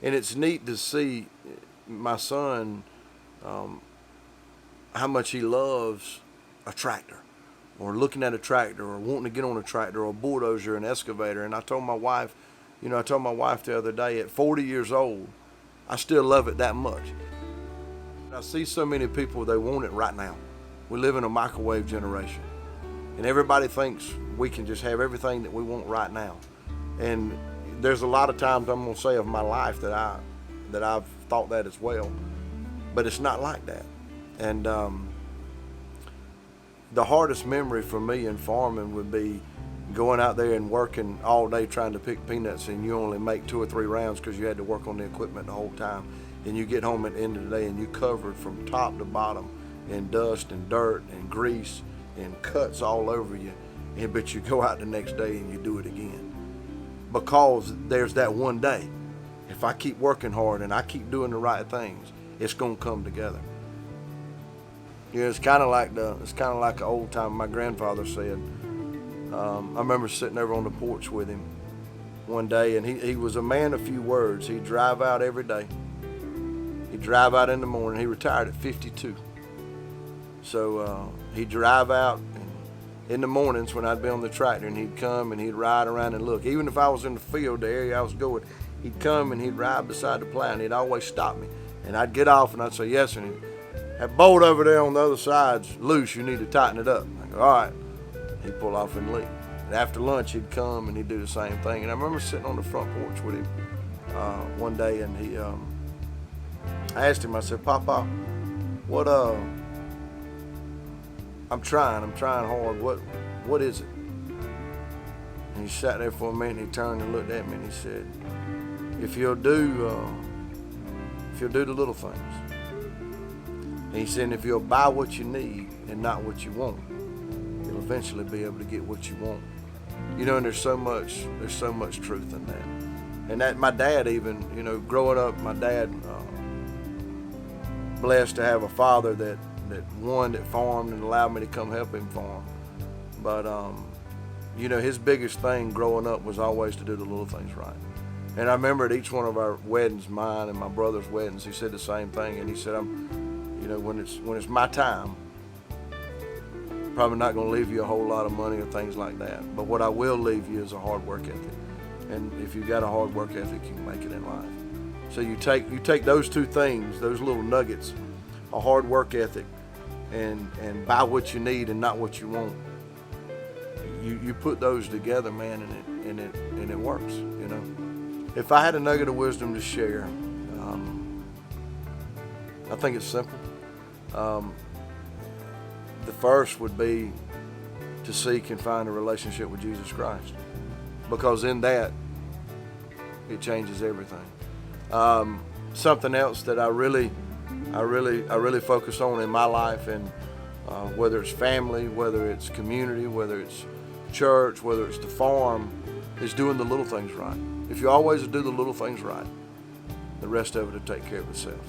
And it's neat to see my son, how much he loves a tractor, or looking at a tractor, or wanting to get on a tractor, or a bulldozer, an excavator. And I told my wife, the other day, at 40 years old, I still love it that much. I see so many people, they want it right now. We live in a microwave generation, and everybody thinks we can just have everything that we want right now. And there's a lot of times, I'm gonna say, of my life that I've thought that as well, but it's not like that. And the hardest memory for me in farming would be going out there and working all day trying to pick peanuts, and you only make 2 or 3 rounds because you had to work on the equipment the whole time. And you get home at the end of the day and you covered from top to bottom in dust and dirt and grease and cuts all over you. But you go out the next day and you do it again. Because there's that one day. If I keep working hard and I keep doing the right things, it's gonna come together. Yeah, it's kind of like an old time my grandfather said. I remember sitting over on the porch with him one day, and he was a man of few words. He'd drive out every day. He'd drive out in the morning. He retired at 52. So he'd drive out in the mornings when I'd be on the tractor, and he'd come and he'd ride around and look. Even if I was in the field, the area I was going, he'd come and he'd ride beside the plow, and he'd always stop me. And I'd get off and I'd say, yes, and that bolt over there on the other side's loose. You need to tighten it up. I go, all right. He'd pull off and leave. And after lunch, he'd come and he'd do the same thing. And I remember sitting on the front porch with him one day, and I asked him, I said, Papa, what, I'm trying hard. What is it? And he sat there for a minute, and he turned and looked at me, and he said, if you'll do the little things. And he said, if you'll buy what you need and not what you want, you'll eventually be able to get what you want. And there's so much truth in that. And that my dad even, growing up, my dad, blessed to have a father that farmed and allowed me to come help him farm. But his biggest thing growing up was always to do the little things right. And I remember at each one of our weddings, mine and my brother's weddings, he said the same thing. And he said, when it's my time, probably not going to leave you a whole lot of money or things like that. But what I will leave you is a hard work ethic. And if you've got a hard work ethic, you can make it in life. So you take those two things, those little nuggets, a hard work ethic, and buy what you need and not what you want. You put those together, man, and it works. If I had a nugget of wisdom to share, I think it's simple. The first would be to seek and find a relationship with Jesus Christ, because in that, it changes everything. Something else that I really focus on in my life, and whether it's family, whether it's community, whether it's church, whether it's the farm, is doing the little things right. If you always do the little things right, the rest of it will take care of itself.